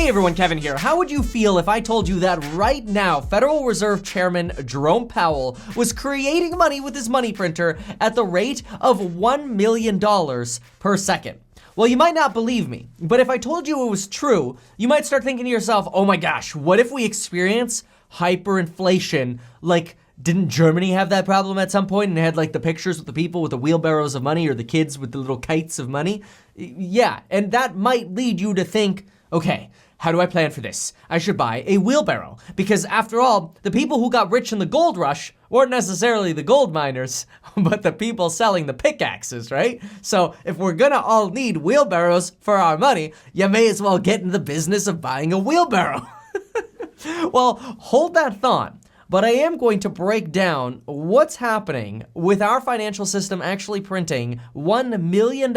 Hey everyone, Kevin here. How would you feel if I told you that right now, Federal Reserve Chairman Jerome Powell was creating money with his money printer at the rate of $1 million per second? Well, you might not believe me, but if I told you it was true, you might start thinking to yourself, oh my gosh, what if we experience hyperinflation? Like, didn't Germany have that problem at some point and had like the pictures with the people with the wheelbarrows of money or the kids with the little kites of money? Yeah, and that might lead you to think, okay, how do I plan for this? I should buy a wheelbarrow. Because after all, the people who got rich in the gold rush weren't necessarily the gold miners, but the people selling the pickaxes, right? So if we're gonna all need wheelbarrows for our money, you may as well get in the business of buying a wheelbarrow. Well, hold that thought. But I am going to break down what's happening with our financial system actually printing $1 million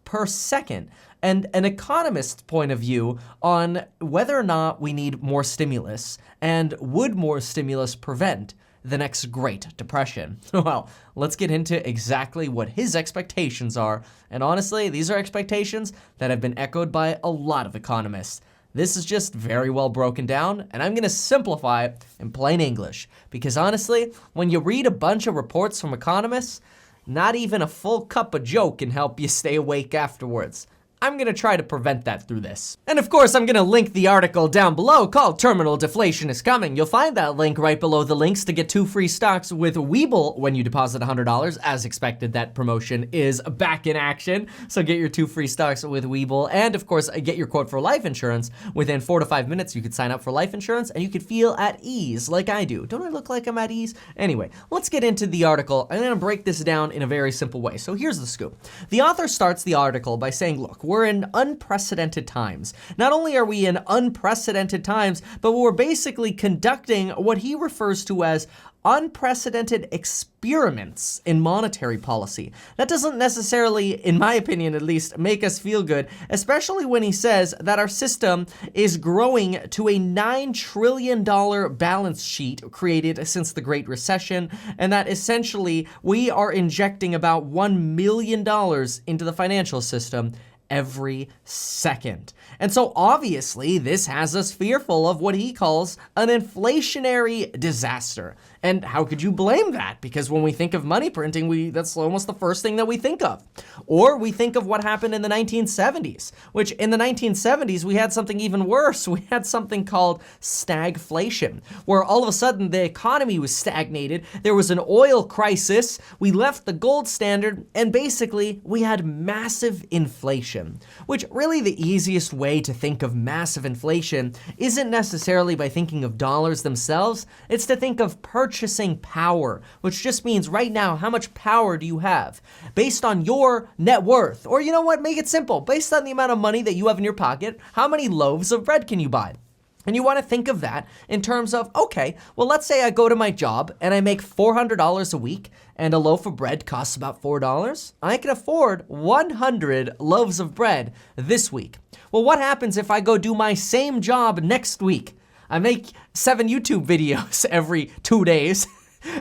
per second, and an economist's point of view on whether or not we need more stimulus, and would more stimulus prevent the next Great Depression? Well, let's get into exactly what his expectations are. And honestly, these are expectations that have been echoed by a lot of economists. This is just very well broken down, and I'm gonna simplify it in plain English. Because honestly, when you read a bunch of reports from economists, not even a full cup of joe can help you stay awake afterwards. I'm gonna try to prevent that through this. And of course, I'm gonna link the article down below called Terminal Deflation is Coming. You'll find that link right below the links to get 2 free stocks with Webull when you deposit $100. As expected, that promotion is back in action. So get your 2 free stocks with Webull. And of course, get your quote for life insurance. Within 4 to 5 minutes, you could sign up for life insurance and you could feel at ease like I do. Don't I look like I'm at ease? Anyway, let's get into the article. I'm gonna break this down in a very simple way. So here's the scoop. The author starts the article by saying, look, we're in unprecedented times. Not only are we in unprecedented times, but we're basically conducting what he refers to as unprecedented experiments in monetary policy. That doesn't necessarily, in my opinion at least, make us feel good, especially when he says that our system is growing to a $9 trillion balance sheet created since the Great Recession, and that essentially we are injecting about $1 million into the financial system every second. And so obviously this has us fearful of what he calls an inflationary disaster. And how could you blame that? Because when we think of money printing, that's almost the first thing that we think of. Or we think of what happened in the 1970s, which in the 1970s, we had something even worse. We had something called stagflation, where all of a sudden the economy was stagnated. There was an oil crisis. We left the gold standard, and basically we had massive inflation, which really the easiest way to think of massive inflation isn't necessarily by thinking of dollars themselves. It's to think of purchasing power, which just means right now, how much power do you have based on your net worth? Or you know what, make it simple. Based on the amount of money that you have in your pocket, how many loaves of bread can you buy? And you want to think of that in terms of, okay, well, let's say I go to my job and I make $400 a week and a loaf of bread costs about $4. I can afford 100 loaves of bread this week. Well, what happens if I go do my same job next week? I make 7 YouTube videos every 2 days.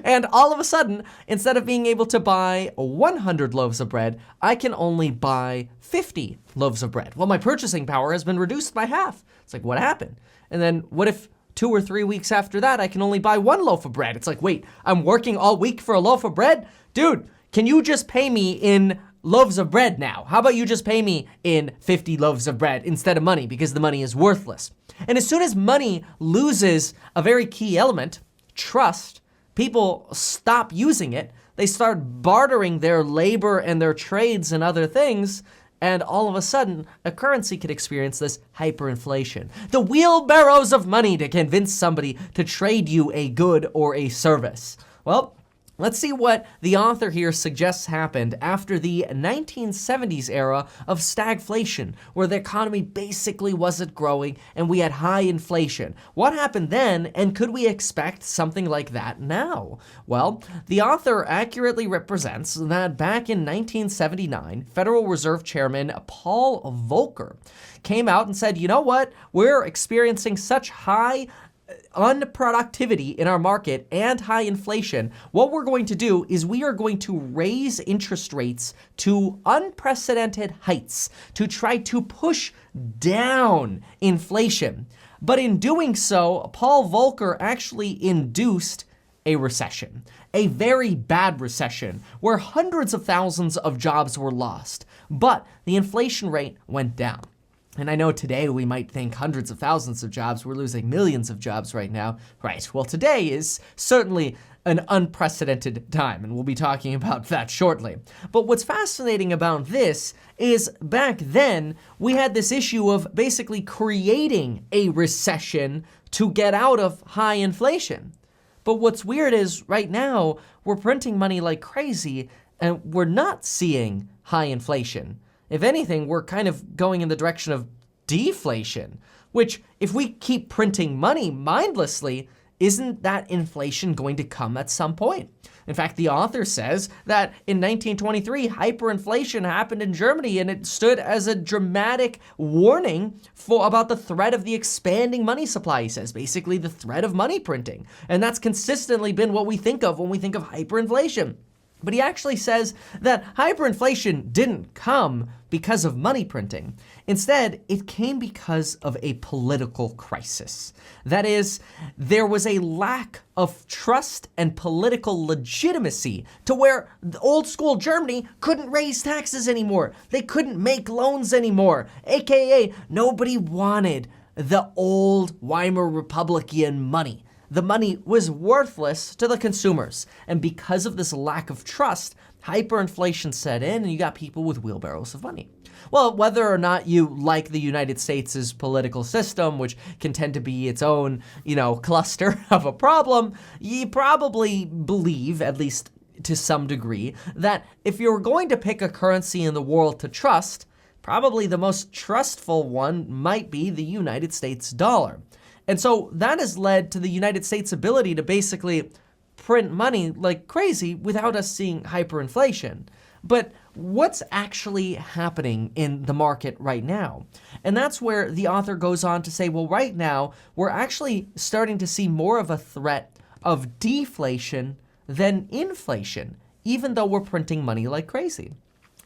And all of a sudden, instead of being able to buy 100 loaves of bread, I can only buy 50 loaves of bread. Well, my purchasing power has been reduced by half. It's like, what happened? And then what if 2 or 3 weeks after that, I can only buy 1 loaf of bread? It's like, wait, I'm working all week for a loaf of bread? Dude, can you just pay me in loaves of bread now? How about you just pay me in 50 loaves of bread instead of money, because the money is worthless? And as soon as money loses a very key element, trust, people stop using it. They start bartering their labor and their trades and other things, and all of a sudden, a currency could experience this hyperinflation. The wheelbarrows of money to convince somebody to trade you a good or a service. Well, let's see what the author here suggests happened after the 1970s era of stagflation, where the economy basically wasn't growing and we had high inflation. What happened then, and could we expect something like that now? Well, the author accurately represents that back in 1979, Federal Reserve Chairman Paul Volcker came out and said, you know what? We're experiencing such high unproductivity in our market and high inflation, what we're going to do is we are going to raise interest rates to unprecedented heights to try to push down inflation. But in doing so, Paul Volcker actually induced a recession, a very bad recession where hundreds of thousands of jobs were lost, but the inflation rate went down. And I know today we might think hundreds of thousands of jobs, we're losing millions of jobs right now. Right, well today is certainly an unprecedented time, and we'll be talking about that shortly. But what's fascinating about this is back then we had this issue of basically creating a recession to get out of high inflation. But what's weird is right now we're printing money like crazy and we're not seeing high inflation. If anything, we're kind of going in the direction of deflation, which if we keep printing money mindlessly, isn't that inflation going to come at some point? In fact, the author says that in 1923, hyperinflation happened in Germany and it stood as a dramatic warning about the threat of the expanding money supply. He says basically the threat of money printing. And that's consistently been what we think of when we think of hyperinflation. But he actually says that hyperinflation didn't come because of money printing. Instead, it came because of a political crisis. That is, there was a lack of trust and political legitimacy to where the old school Germany couldn't raise taxes anymore. They couldn't make loans anymore. AKA, nobody wanted the old Weimar Republican money. The money was worthless to the consumers. And because of this lack of trust, hyperinflation set in and you got people with wheelbarrows of money. Well, whether or not you like the United States' political system, which can tend to be its own, cluster of a problem, you probably believe, at least to some degree, that if you're going to pick a currency in the world to trust, probably the most trustful one might be the United States dollar. And so that has led to the United States' ability to basically print money like crazy without us seeing hyperinflation. But what's actually happening in the market right now? And that's where the author goes on to say, well, right now, we're actually starting to see more of a threat of deflation than inflation, even though we're printing money like crazy.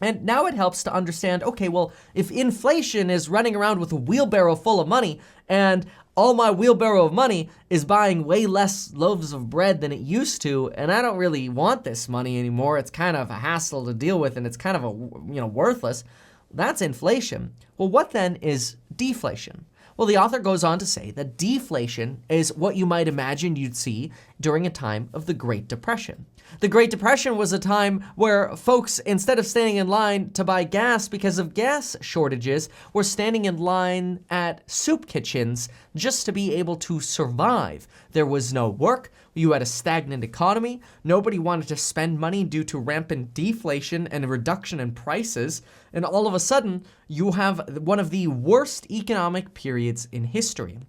And now it helps to understand, okay, well, if inflation is running around with a wheelbarrow full of money and all my wheelbarrow of money is buying way less loaves of bread than it used to, and I don't really want this money anymore, it's kind of a hassle to deal with and it's kind of worthless, that's inflation. Well, what then is deflation? Well, the author goes on to say that deflation is what you might imagine you'd see during a time of the Great Depression. The Great Depression was a time where folks, instead of standing in line to buy gas because of gas shortages, were standing in line at soup kitchens just to be able to survive. There was no work. You had a stagnant economy. Nobody wanted to spend money due to rampant deflation and a reduction in prices. And all of a sudden, you have one of the worst economic periods in history.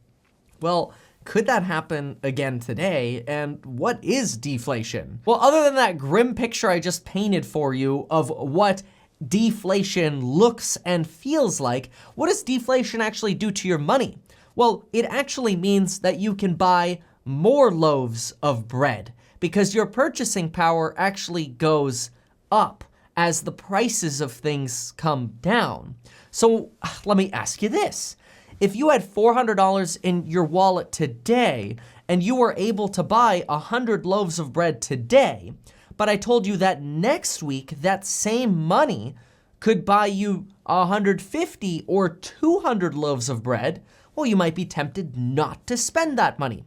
Well, could that happen again today? And what is deflation? Well, other than that grim picture I just painted for you of what deflation looks and feels like, what does deflation actually do to your money? Well, it actually means that you can buy more loaves of bread because your purchasing power actually goes up as the prices of things come down. So let me ask you this. If you had $400 in your wallet today and you were able to buy 100 loaves of bread today, but I told you that next week that same money could buy you 150 or 200 loaves of bread, well, you might be tempted not to spend that money.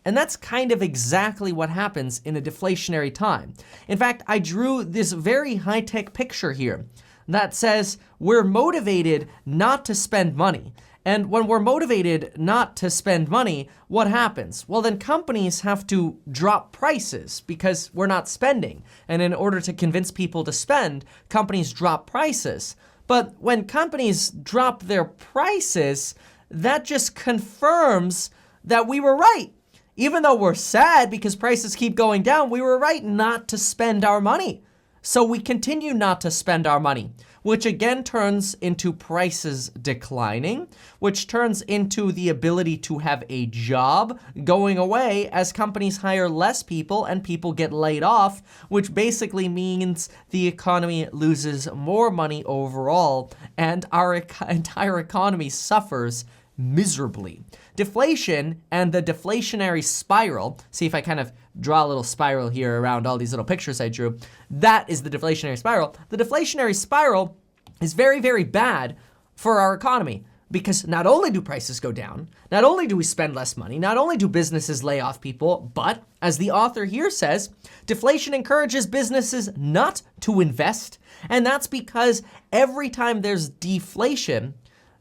And that's kind of exactly what happens in a deflationary time. In fact, I drew this very high-tech picture here that says we're motivated not to spend money. And when we're motivated not to spend money, what happens? Well, then companies have to drop prices because we're not spending. And in order to convince people to spend, companies drop prices. But when companies drop their prices, that just confirms that we were right. Even though we're sad because prices keep going down, we were right not to spend our money. So we continue not to spend our money. which again turns into prices declining, which turns into the ability to have a job going away as companies hire less people and people get laid off, which basically means the economy loses more money overall and our entire economy suffers miserably. Deflation and the deflationary spiral, see if I kind of draw a little spiral here around all these little pictures I drew, that is the deflationary spiral. The deflationary spiral is very, very bad for our economy because not only do prices go down, not only do we spend less money, not only do businesses lay off people, but as the author here says, deflation encourages businesses not to invest, and that's because every time there's deflation,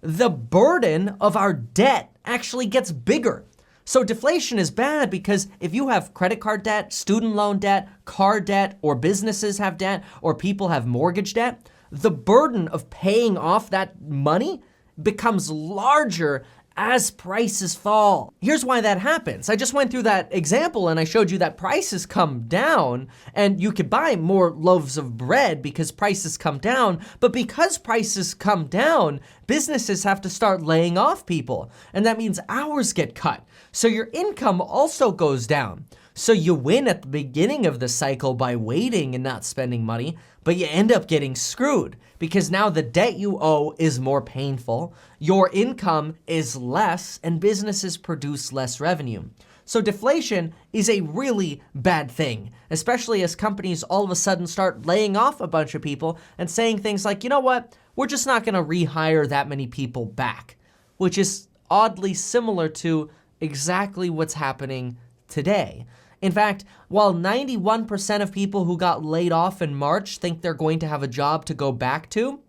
the burden of our debt actually gets bigger. So deflation is bad because if you have credit card debt, student loan debt, car debt, or businesses have debt, or people have mortgage debt, the burden of paying off that money becomes larger as prices fall. Here's why that happens. I just went through that example and I showed you that prices come down and you could buy more loaves of bread because prices come down. But because prices come down, businesses have to start laying off people. And that means hours get cut. So your income also goes down. So you win at the beginning of the cycle by waiting and not spending money, but you end up getting screwed because now the debt you owe is more painful, your income is less, and businesses produce less revenue. So deflation is a really bad thing, especially as companies all of a sudden start laying off a bunch of people and saying things like, you know what, we're just not gonna rehire that many people back, which is oddly similar to exactly what's happening today. In fact, while 91% of people who got laid off in March think they're going to have a job to go back to,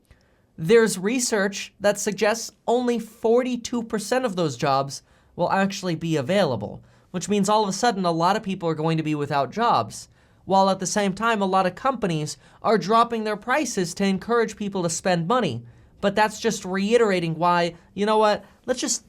there's research that suggests only 42% of those jobs will actually be available, which means all of a sudden a lot of people are going to be without jobs, while at the same time a lot of companies are dropping their prices to encourage people to spend money. But that's just reiterating why, you know what, let's just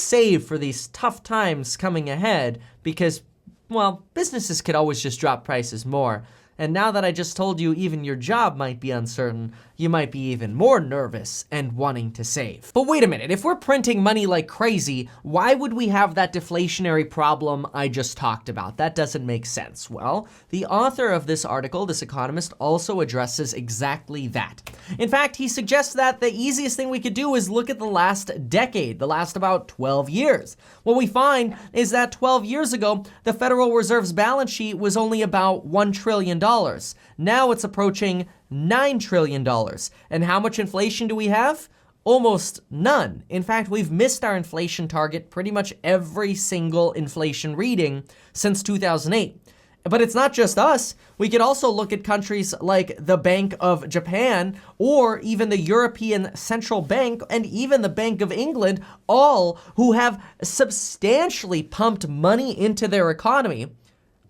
save for these tough times coming ahead because, well, businesses could always just drop prices more. And now that I just told you even your job might be uncertain, you might be even more nervous and wanting to save. But wait a minute, if we're printing money like crazy, why would we have that deflationary problem I just talked about? That doesn't make sense. Well, the author of this article, this economist, also addresses exactly that. In fact, he suggests that the easiest thing we could do is look at the last decade, the last about 12 years. What we find is that 12 years ago, the Federal Reserve's balance sheet was only about $1 trillion. Now it's approaching $9 trillion. And how much inflation do we have? Almost none. In fact, we've missed our inflation target pretty much every single inflation reading since 2008. But it's not just us. We could also look at countries like the Bank of Japan or even the European Central Bank and even the Bank of England, all who have substantially pumped money into their economy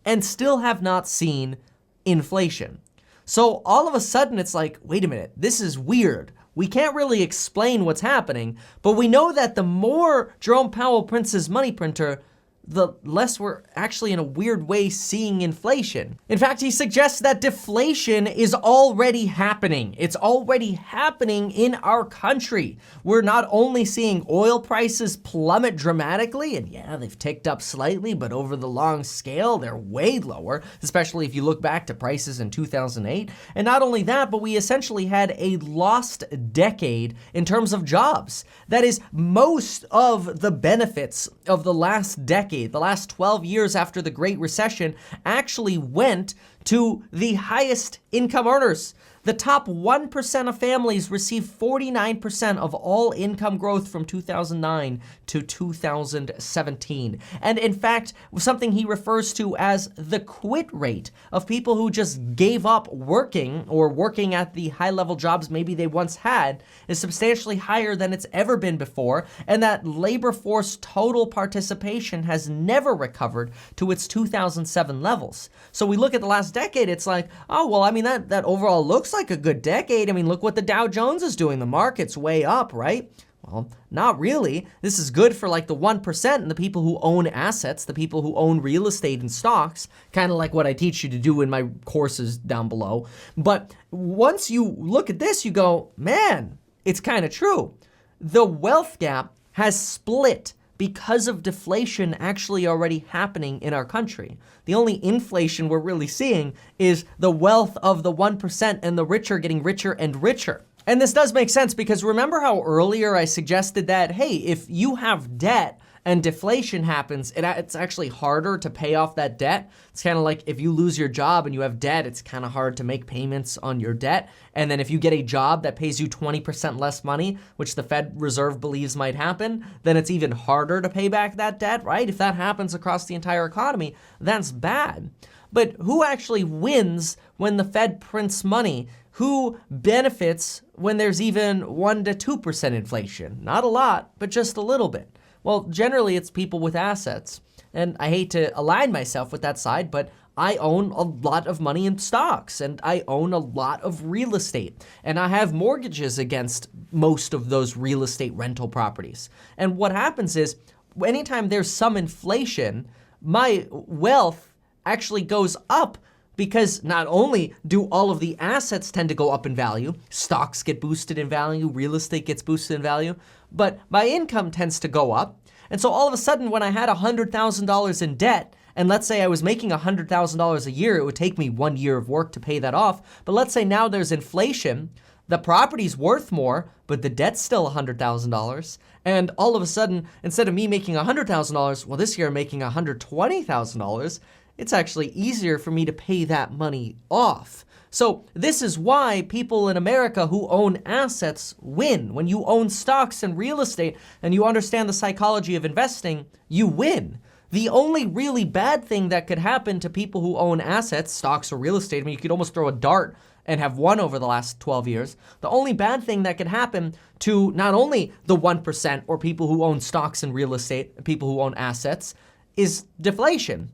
and still have not seen inflation. So all of a sudden it's like, wait a minute, this is weird. We can't really explain what's happening, but we know that the more Jerome Powell prints his money printer, the less we're actually in a weird way seeing inflation. In fact, he suggests that deflation is already happening. It's already happening in our country. We're not only seeing oil prices plummet dramatically, and yeah, they've ticked up slightly, but over the long scale, they're way lower, especially if you look back to prices in 2008. And not only that, but we essentially had a lost decade in terms of jobs. That is, most of the benefits of the last decade, the last 12 years after the Great Recession, actually went to the highest income earners. The top 1% of families receive 49% of all income growth from 2009 to 2017. And in fact, something he refers to as the quit rate of people who just gave up working or working at the high-level jobs maybe they once had is substantially higher than it's ever been before, and that labor force total participation has never recovered to its 2007 levels. So we look at the last decade, it's like, oh, well, I mean, that overall looks like a good decade. I mean, look what the Dow Jones is doing. The market's way up, right? Well, not really. This is good for like the 1% and the people who own assets, the people who own real estate and stocks, kind of like what I teach you to do in my courses down below. But once you look at this, you go, man, it's kind of true. The wealth gap has split because of deflation actually already happening in our country. The only inflation we're really seeing is the wealth of the 1% and the richer getting richer and richer. And this does make sense because remember how earlier I suggested that, hey, if you have debt and deflation happens, it's actually harder to pay off that debt. It's kind of like if you lose your job and you have debt, it's kind of hard to make payments on your debt. And then if you get a job that pays you 20% less money, which the Fed Reserve believes might happen, then it's even harder to pay back that debt, right? If that happens across the entire economy, that's bad. But who actually wins when the Fed prints money? Who benefits when there's even 1 to 2% inflation? Not a lot, but just a little bit. Well, generally it's people with assets. And I hate to align myself with that side, but I own a lot of money in stocks and I own a lot of real estate. And I have mortgages against most of those real estate rental properties. And what happens is anytime there's some inflation, my wealth actually goes up because not only do all of the assets tend to go up in value, stocks get boosted in value, real estate gets boosted in value, but my income tends to go up. And so all of a sudden when I had $100,000 in debt, and let's say I was making $100,000 a year, it would take me 1 year of work to pay that off. But let's say now there's inflation, the property's worth more, but the debt's still $100,000. And all of a sudden, instead of me making $100,000, well, this year I'm making $120,000. It's actually easier for me to pay that money off. So this is why people in America who own assets win. When you own stocks and real estate and you understand the psychology of investing, you win. The only really bad thing that could happen to people who own assets, stocks or real estate, I mean, you could almost throw a dart and have won over the last 12 years. The only bad thing that could happen to not only the 1% or people who own stocks and real estate, people who own assets, is deflation.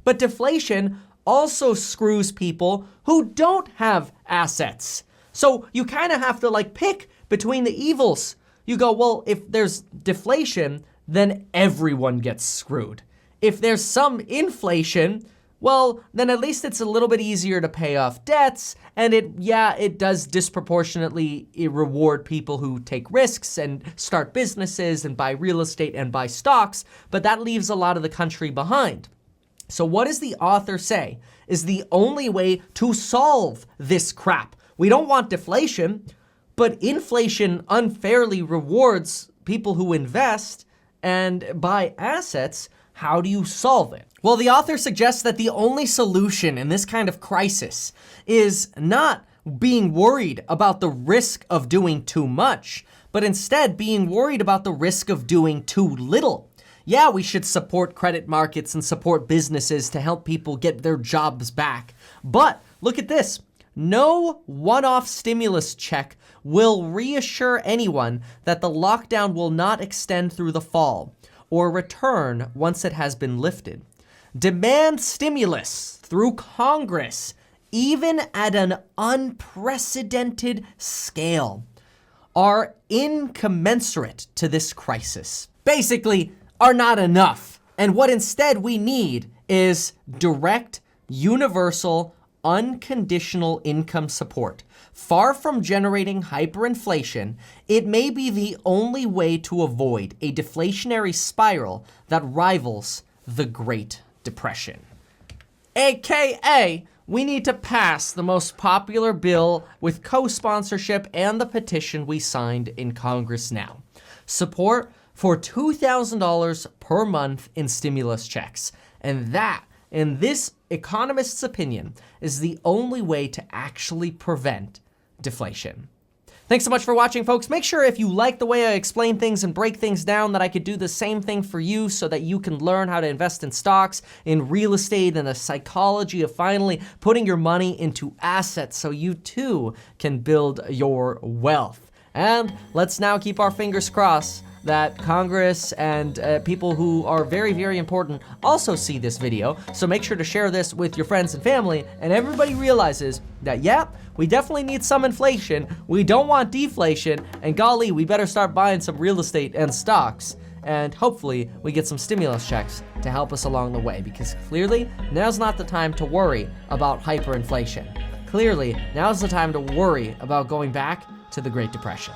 But deflation also screws people who don't have assets. So you kind of have to like pick between the evils. You go, well, if there's deflation, then everyone gets screwed. If there's some inflation, well, then at least it's a little bit easier to pay off debts. And it does disproportionately reward people who take risks and start businesses and buy real estate and buy stocks. But that leaves a lot of the country behind. So what does the author say is the only way to solve this crap? We don't want deflation, but inflation unfairly rewards people who invest and buy assets. How do you solve it? Well, the author suggests that the only solution in this kind of crisis is not being worried about the risk of doing too much, but instead being worried about the risk of doing too little. Yeah, we should support credit markets and support businesses to help people get their jobs back. But look at this. No one-off stimulus check will reassure anyone that the lockdown will not extend through the fall or return once it has been lifted. Demand stimulus through Congress, even at an unprecedented scale, are incommensurate to this crisis. Basically, are not enough. And what instead we need is direct, universal, unconditional income support. Far from generating hyperinflation, it may be the only way to avoid a deflationary spiral that rivals the Great Depression. AKA, we need to pass the most popular bill with co-sponsorship and the petition we signed in Congress now. Support for $2,000 per month in stimulus checks. And that, in this economist's opinion, is the only way to actually prevent deflation. Thanks so much for watching, folks. Make sure if you like the way I explain things and break things down that I could do the same thing for you so that you can learn how to invest in stocks, in real estate, and the psychology of finally putting your money into assets so you too can build your wealth. And let's now keep our fingers crossed that Congress and people who are very, very important also see this video. So make sure to share this with your friends and family, and everybody realizes that, yeah, we definitely need some inflation, we don't want deflation, and golly, we better start buying some real estate and stocks. And hopefully we get some stimulus checks to help us along the way, because clearly now's not the time to worry about hyperinflation. Clearly, now's the time to worry about going back to the Great Depression.